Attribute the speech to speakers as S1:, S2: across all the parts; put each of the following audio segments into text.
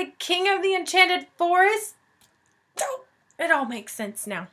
S1: the king of the enchanted forest? It all makes sense now.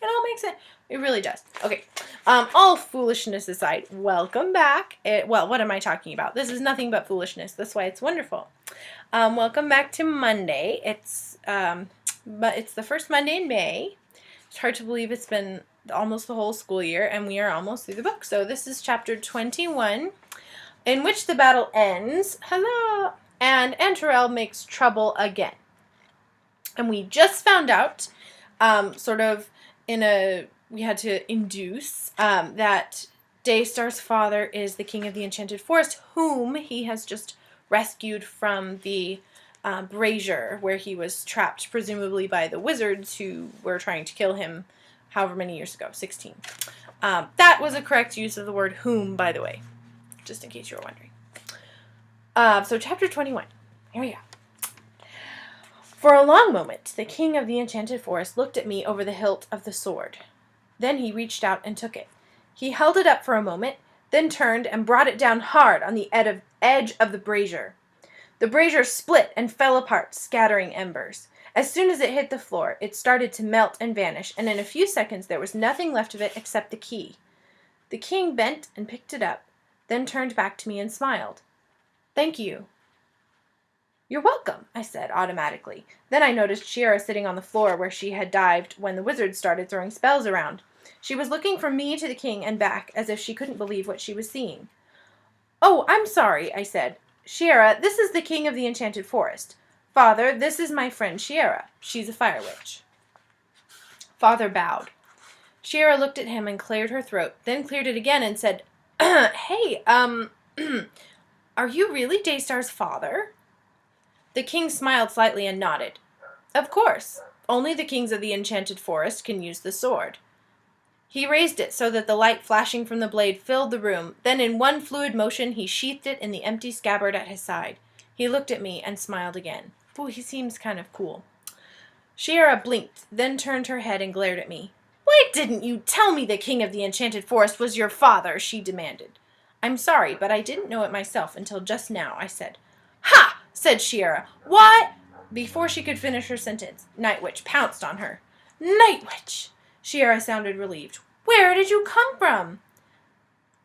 S1: It all makes sense. It really does. Okay. All foolishness aside, welcome back. Well, what am I talking about? This is nothing but foolishness. That's why it's wonderful. Welcome back to Monday. But it's the first Monday in May. It's hard to believe it's been almost the whole school year, and we are almost through the book. So this is chapter 21, in which the battle ends. Hello! And Antorell makes trouble again. And we just found out, we had to induce that Daystar's father is the king of the enchanted forest, whom he has just rescued from the brazier where he was trapped, presumably by the wizards who were trying to kill him however many years ago, 16. That was a correct use of the word whom, by the way, just in case you were wondering. So chapter 21. Here we go. For a long moment, the king of the enchanted forest looked at me over the hilt of the sword. Then he reached out and took it. He held it up for a moment, then turned and brought it down hard on the edge of the brazier. The brazier split and fell apart, scattering embers. As soon as it hit the floor, it started to melt and vanish, and in a few seconds there was nothing left of it except the key. The king bent and picked it up, then turned back to me and smiled. "Thank you." "You're welcome," I said automatically. Then I noticed Shira sitting on the floor where she had dived when the wizards started throwing spells around. She was looking from me to the king and back, as if she couldn't believe what she was seeing. "Oh, I'm sorry," I said. "Shira, this is the king of the enchanted forest. Father, this is my friend Shira. She's a fire witch." Father bowed. Shira looked at him and cleared her throat, then cleared it again and said, "Hey, are you really Daystar's father?" The king smiled slightly and nodded. "Of course. Only the kings of the enchanted forest can use the sword." He raised it so that the light flashing from the blade filled the room. Then in one fluid motion he sheathed it in the empty scabbard at his side. He looked at me and smiled again. Boy, he seems kind of cool. Shira blinked, then turned her head and glared at me. "Why didn't you tell me the king of the enchanted forest was your father?" she demanded. "I'm sorry, but I didn't know it myself until just now," I said. "Ha!" said Shira. "What?" Before she could finish her sentence, Night Witch pounced on her. "Night Witch!" Shira sounded relieved. "Where did you come from?"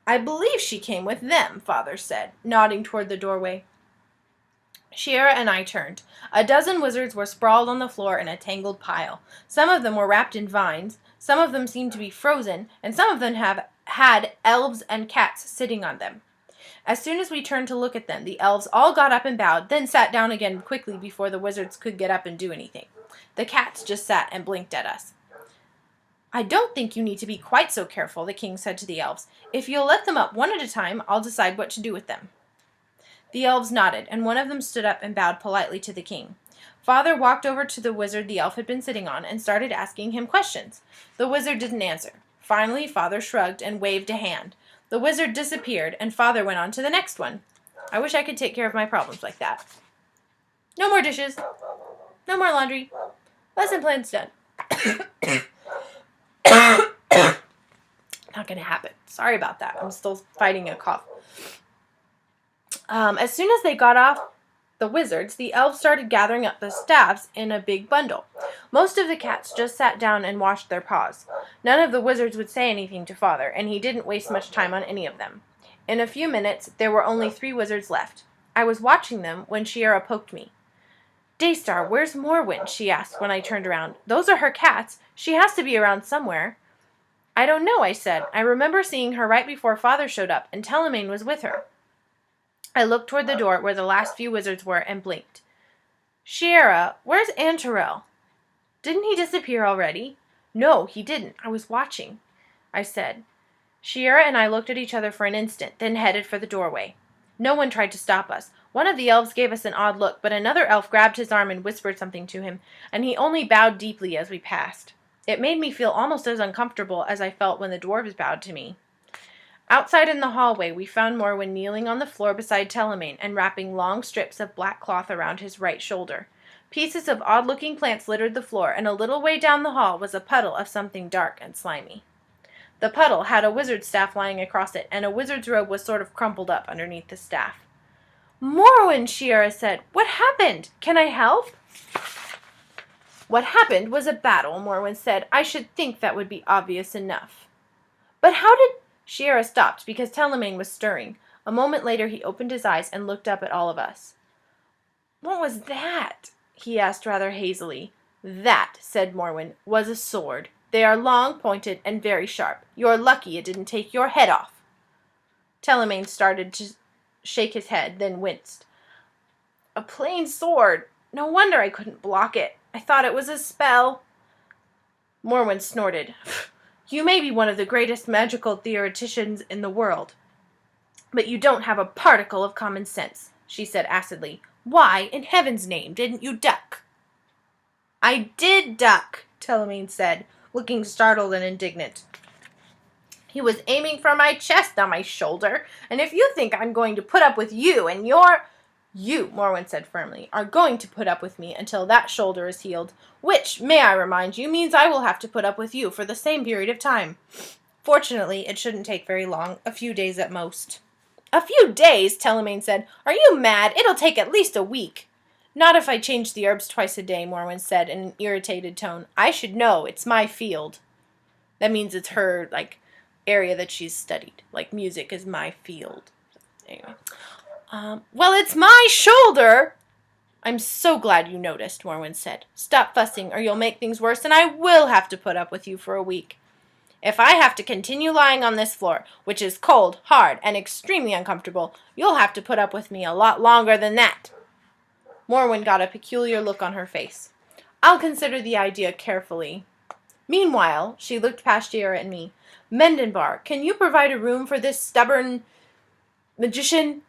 S1: "I believe she came with them," Father said, nodding toward the doorway. Shira and I turned. A dozen wizards were sprawled on the floor in a tangled pile. Some of them were wrapped in vines, some of them seemed to be frozen, and some of them had elves and cats sitting on them. As soon as we turned to look at them, the elves all got up and bowed, then sat down again quickly before the wizards could get up and do anything. The cats just sat and blinked at us. "I don't think you need to be quite so careful," the king said to the elves. "If you'll let them up one at a time, I'll decide what to do with them." The elves nodded, and one of them stood up and bowed politely to the king. Father walked over to the wizard the elf had been sitting on and started asking him questions. The wizard didn't answer. Finally, Father shrugged and waved a hand. The wizard disappeared, and Father went on to the next one. I wish I could take care of my problems like that. No more dishes. No more laundry. Lesson plan's done. Not gonna happen. Sorry about that. I'm still fighting a cough. As soon as they got off the wizards, the elves started gathering up the staffs in a big bundle. Most of the cats just sat down and washed their paws. None of the wizards would say anything to Father, and he didn't waste much time on any of them. In a few minutes, there were only 3 wizards left. I was watching them when Shira poked me. "Daystar, where's Morwen?" she asked when I turned around. "Those are her cats. She has to be around somewhere." "I don't know," I said. "I remember seeing her right before Father showed up, and Telemaine was with her." I looked toward the door where the last few wizards were and blinked. "Shira, where's Antorell?" "Didn't he disappear already?" "No, he didn't. I was watching," I said. Shira and I looked at each other for an instant, then headed for the doorway. No one tried to stop us. One of the elves gave us an odd look, but another elf grabbed his arm and whispered something to him, and he only bowed deeply as we passed. It made me feel almost as uncomfortable as I felt when the dwarves bowed to me. Outside in the hallway, we found Morwen kneeling on the floor beside Telemaine and wrapping long strips of black cloth around his right shoulder. Pieces of odd-looking plants littered the floor, and a little way down the hall was a puddle of something dark and slimy. The puddle had a wizard's staff lying across it, and a wizard's robe was sort of crumpled up underneath the staff. Morwen, Shiera said. What happened? Can I help? What happened was a battle, Morwen said. I should think that would be obvious enough. But how did... Shiera stopped because Telemaine was stirring. A moment later he opened his eyes and looked up at all of us. What was that? He asked rather hazily. That, said Morwen, was a sword. They are long, pointed, and very sharp. You're lucky it didn't take your head off. Telemaine started to shake his head, then winced. A plain sword. No wonder I couldn't block it. I thought it was a spell. Morwen snorted. You may be one of the greatest magical theoreticians in the world, but you don't have a particle of common sense, she said acidly. Why, in heaven's name, didn't you duck? I did duck, Telemaine said, looking startled and indignant. He was aiming for my chest, not my shoulder, and if you think I'm going to put up with you and your... You, Morwen said firmly, are going to put up with me until that shoulder is healed, which, may I remind you, means I will have to put up with you for the same period of time. Fortunately, it shouldn't take very long, a few days at most. A few days, Telemaine said. Are you mad? It'll take at least a week. Not if I change the herbs twice a day, Morwen said in an irritated tone. I should know. It's my field. That means it's her, area that she's studied. Like, music is my field. Anyway. Well, it's my shoulder! I'm so glad you noticed, Morwen said. Stop fussing, or you'll make things worse, and I will have to put up with you for a week. If I have to continue lying on this floor, which is cold, hard, and extremely uncomfortable, you'll have to put up with me a lot longer than that. Morwen got a peculiar look on her face. I'll consider the idea carefully. Meanwhile, she looked past Shiera and me. Mendenbar, can you provide a room for this stubborn magician?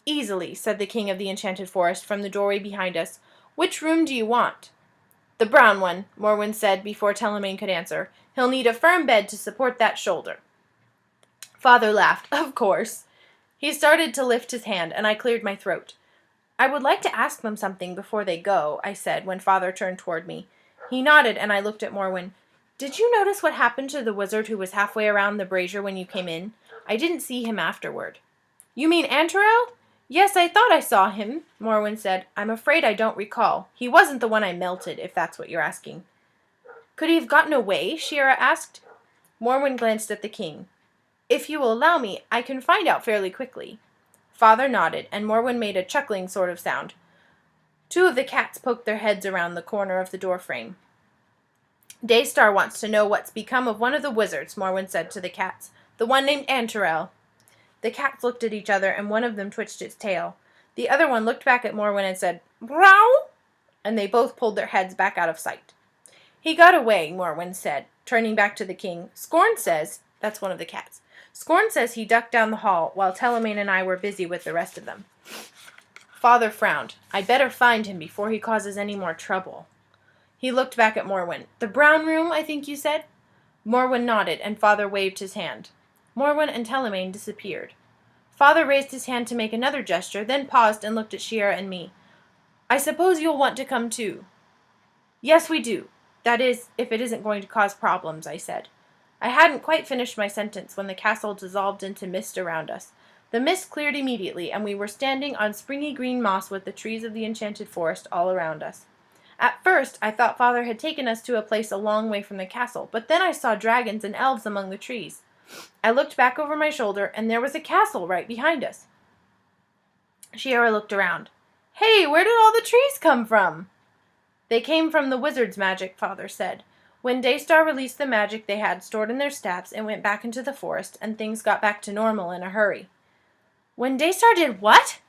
S1: Easily, said the king of the enchanted forest from the doorway behind us. Which room do you want? The brown one, Morwen said before Telemaine could answer. He'll need a firm bed to support that shoulder. Father laughed. Of course. He started to lift his hand, and I cleared my throat. I would like to ask them something before they go, I said when Father turned toward me. He nodded, and I looked at Morwen. Did you notice what happened to the wizard who was halfway around the brazier when you came in? I didn't see him afterward. You mean Antorell? Yes, I thought I saw him, Morwen said. I'm afraid I don't recall. He wasn't the one I melted, if that's what you're asking. Could he have gotten away? Shiera asked. Morwen glanced at the king. If you will allow me, I can find out fairly quickly. Father nodded, and Morwen made a chuckling sort of sound. Two of the cats poked their heads around the corner of the doorframe. Daystar wants to know what's become of one of the wizards, Morwen said to the cats. The one named Antorell. The cats looked at each other, and one of them twitched its tail. The other one looked back at Morwen and said, Brow! And they both pulled their heads back out of sight. He got away, Morwen said, turning back to the king. Scorn says, that's one of the cats, Scorn says he ducked down the hall while Telemaine and I were busy with the rest of them. Father frowned. I'd better find him before he causes any more trouble. He looked back at Morwen. The brown room, I think you said? Morwen nodded, and Father waved his hand. Morwen and Telemaine disappeared. Father raised his hand to make another gesture, then paused and looked at Shiera and me. I suppose you'll want to come too. Yes, we do. That is, if it isn't going to cause problems, I said. I hadn't quite finished my sentence when the castle dissolved into mist around us. The mist cleared immediately, and we were standing on springy green moss with the trees of the enchanted forest all around us. At first, I thought Father had taken us to a place a long way from the castle, but then I saw dragons and elves among the trees. I looked back over my shoulder, and there was a castle right behind us. Shiera looked around. Hey, where did all the trees come from? They came from the wizard's magic, Father said. When Daystar released the magic they had stored in their staffs, it went back into the forest, and things got back to normal in a hurry. When Daystar did what?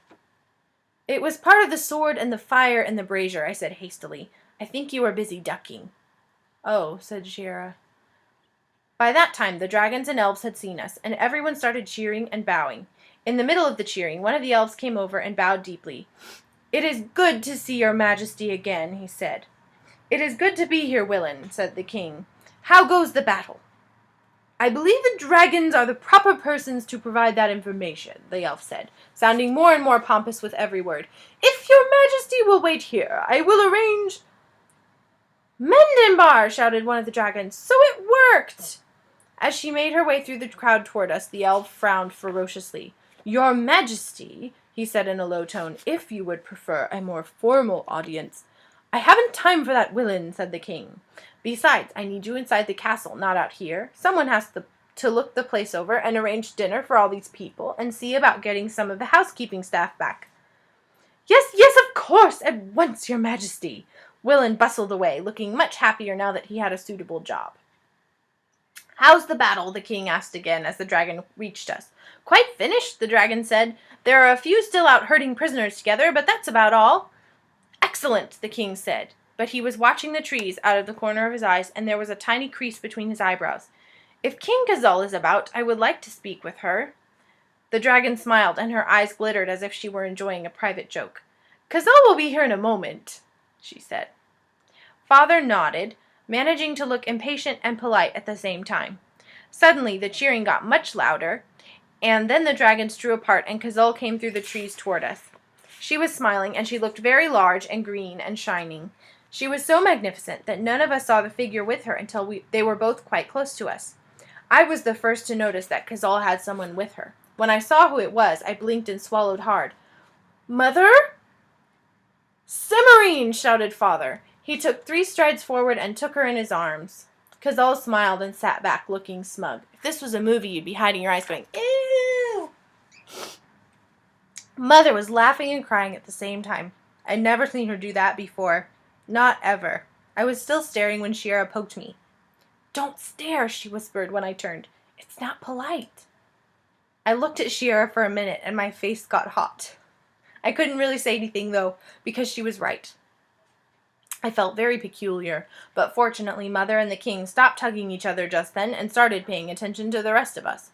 S1: It was part of the sword and the fire and the brazier, I said hastily. I think you were busy ducking. Oh, said Shiera. By that time, the dragons and elves had seen us, and everyone started cheering and bowing. In the middle of the cheering, one of the elves came over and bowed deeply. It is good to see your majesty again, he said. It is good to be here, Willin, said the king. How goes the battle? I believe the dragons are the proper persons to provide that information, the elf said, sounding more and more pompous with every word. If your majesty will wait here, I will arrange... Mendenbar, shouted one of the dragons. So it worked! As she made her way through the crowd toward us, the elf frowned ferociously. Your majesty, he said in a low tone, "if you would prefer a more formal audience." "I haven't time for that, Willin," said the king. "Besides, I need you inside the castle, not out here. Someone has to look the place over and arrange dinner for all these people and see about getting some of the housekeeping staff back." "Yes, yes, of course, at once, your majesty." Willin bustled away, looking much happier now that he had a suitable job. "How's the battle?" the king asked again as the dragon reached us. "Quite finished," the dragon said. "There are a few still out herding prisoners together, but that's about all." "Excellent," the king said, but he was watching the trees out of the corner of his eyes, and there was a tiny crease between his eyebrows. "If King Gazelle is about, I would like to speak with her." The dragon smiled, and her eyes glittered as if she were enjoying a private joke. "Gazelle will be here in a moment," she said. Father nodded, managing to look impatient and polite at the same time. Suddenly the cheering got much louder, and then the dragons drew apart and Gazelle came through the trees toward us. She was smiling, and she looked very large and green and shining. She was so magnificent that none of us saw the figure with her until they were both quite close to us. I was the first to notice that Gazelle had someone with her. When I saw who it was, I blinked and swallowed hard. "Mother?" "Simmerine!" shouted Father. He took 3 strides forward and took her in his arms. Gazelle smiled and sat back, looking smug. If this was a movie, you'd be hiding your eyes going, "Ew!" Mother was laughing and crying at the same time. I'd never seen her do that before. Not ever. I was still staring when Shiera poked me. "Don't stare," she whispered when I turned. "It's not polite." I looked at Shiera for a minute, and my face got hot. I couldn't really say anything, though, because she was right. I felt very peculiar, but fortunately Mother and the king stopped hugging each other just then and started paying attention to the rest of us.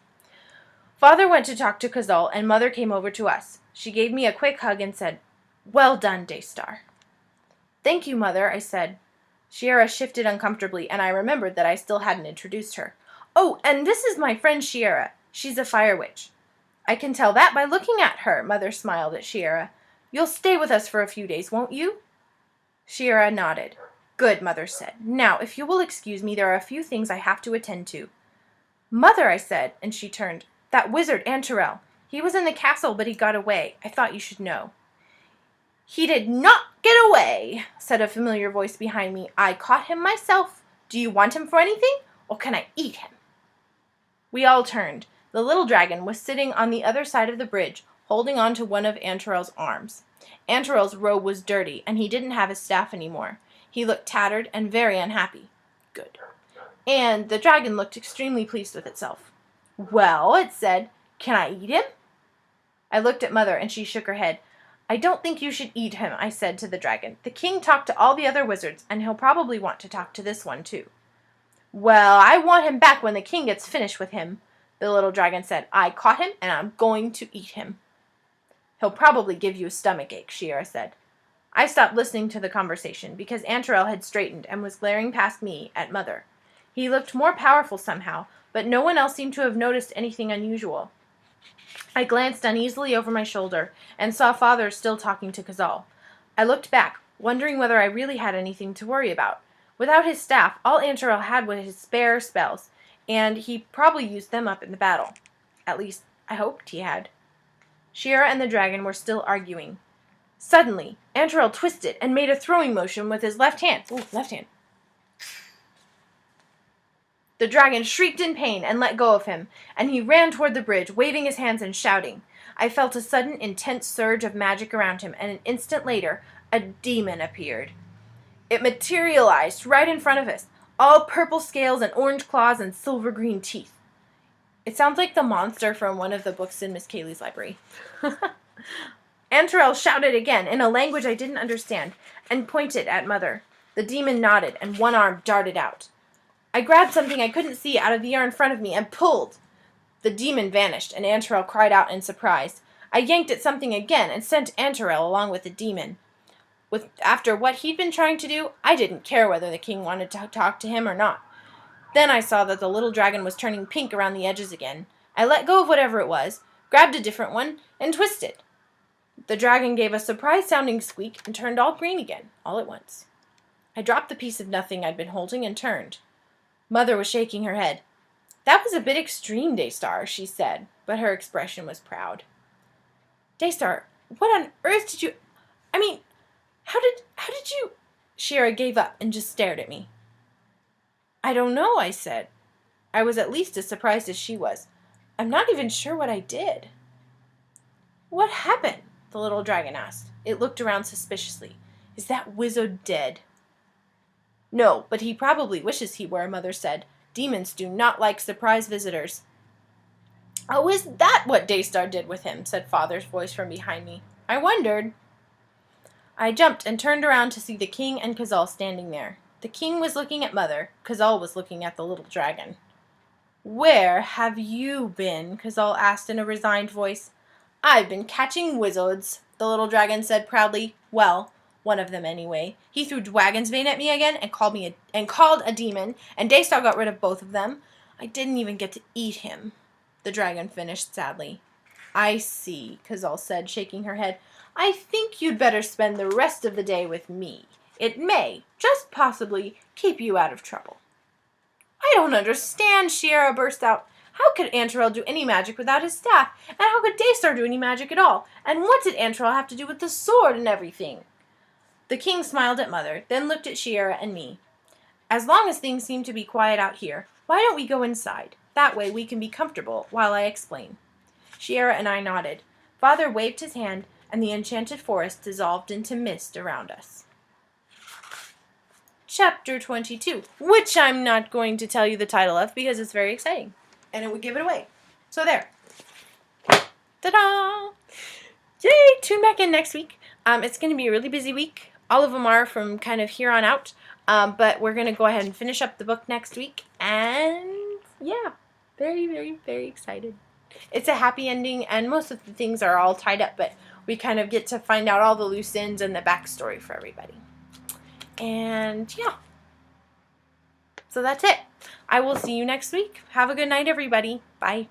S1: Father went to talk to Gazelle, and Mother came over to us. She gave me a quick hug and said, "Well done, Daystar." "Thank you, Mother," I said. Shiera shifted uncomfortably, and I remembered that I still hadn't introduced her. "Oh, and this is my friend Shiera. She's a fire witch." "I can tell that by looking at her," Mother smiled at Shiera. "You'll stay with us for a few days, won't you?" Shiera nodded. "Good," Mother said. "Now, if you will excuse me, there are a few things I have to attend to." "Mother," I said, and she turned. "That wizard, Antorell. He was in the castle, but he got away. I thought you should know." "He did not get away," said a familiar voice behind me. "I caught him myself. Do you want him for anything, or can I eat him?" We all turned. The little dragon was sitting on the other side of the bridge, holding on to one of Antorell's arms. Antorell's robe was dirty, and he didn't have his staff anymore. He looked tattered and very unhappy. Good. And the dragon looked extremely pleased with itself. "Well," it said, "can I eat him?" I looked at Mother, and she shook her head. "I don't think you should eat him," I said to the dragon. "The king talked to all the other wizards, and he'll probably want to talk to this one, too." "Well, I want him back when the king gets finished with him," the little dragon said. "I caught him, and I'm going to eat him." "He'll probably give you a stomachache," Shiera said. I stopped listening to the conversation, because Antorell had straightened and was glaring past me at Mother. He looked more powerful somehow, but no one else seemed to have noticed anything unusual. I glanced uneasily over my shoulder, and saw Father still talking to Gazelle. I looked back, wondering whether I really had anything to worry about. Without his staff, all Antorell had was his spare spells, and he probably used them up in the battle. At least, I hoped he had. Shiera and the dragon were still arguing. Suddenly, Antorell twisted and made a throwing motion with his left hand. Left hand. The dragon shrieked in pain and let go of him, and he ran toward the bridge, waving his hands and shouting. I felt a sudden, intense surge of magic around him, and an instant later, a demon appeared. It materialized right in front of us, all purple scales and orange claws and silver-green teeth. It sounds like the monster from one of the books in Miss Kaylee's library. Antorell shouted again, in a language I didn't understand, and pointed at Mother. The demon nodded, and one arm darted out. I grabbed something I couldn't see out of the air in front of me and pulled. The demon vanished, and Antorell cried out in surprise. I yanked at something again and sent Antorell along with the demon. After what he'd been trying to do, I didn't care whether the king wanted to talk to him or not. Then I saw that the little dragon was turning pink around the edges again. I let go of whatever it was, grabbed a different one, and twisted. The dragon gave a surprised-sounding squeak and turned all green again, all at once. I dropped the piece of nothing I'd been holding and turned. Mother was shaking her head. "That was a bit extreme, Daystar," she said, but her expression was proud. Daystar, what on earth did you... I mean, how did you... Shira gave up and just stared at me. I don't know, I said. I was at least as surprised as she was. I'm not even sure what I did. What happened? The little dragon asked. It looked around suspiciously. Is that wizard dead? No, but he probably wishes he were, Mother said. Demons do not like surprise visitors. Oh, is that what Daystar did with him? Said Father's voice from behind me. I wondered. I jumped and turned around to see the king and Kazal standing there. The king was looking at Mother. Kazal was looking at the little dragon. Where have you been? Kazal asked in a resigned voice. I've been catching wizards, the little dragon said proudly. Well, one of them anyway. He threw Dragon's Vein at me again and called a demon, and Daystar got rid of both of them. I didn't even get to eat him, the dragon finished sadly. I see, Kazal said, shaking her head. I think you'd better spend the rest of the day with me. It may, just possibly, keep you out of trouble. I don't understand, Shira burst out. How could Antorell do any magic without his staff? And how could Daystar do any magic at all? And what did Antorell have to do with the sword and everything? The king smiled at Mother, then looked at Shira and me. As long as things seem to be quiet out here, why don't we go inside? That way we can be comfortable while I explain. Shira and I nodded. Father waved his hand, and the enchanted forest dissolved into mist around us. Chapter 22, which I'm not going to tell you the title of because it's very exciting, and it would give it away. So there. Ta-da! Yay! Tune back in next week. It's going to be a really busy week. All of them are from kind of here on out, but we're going to go ahead and finish up the book next week, and yeah, very, very, very excited. It's a happy ending, and most of the things are all tied up, but we kind of get to find out all the loose ends and the backstory for everybody. And yeah, so that's it. I will see you next week. Have a good night, everybody. Bye.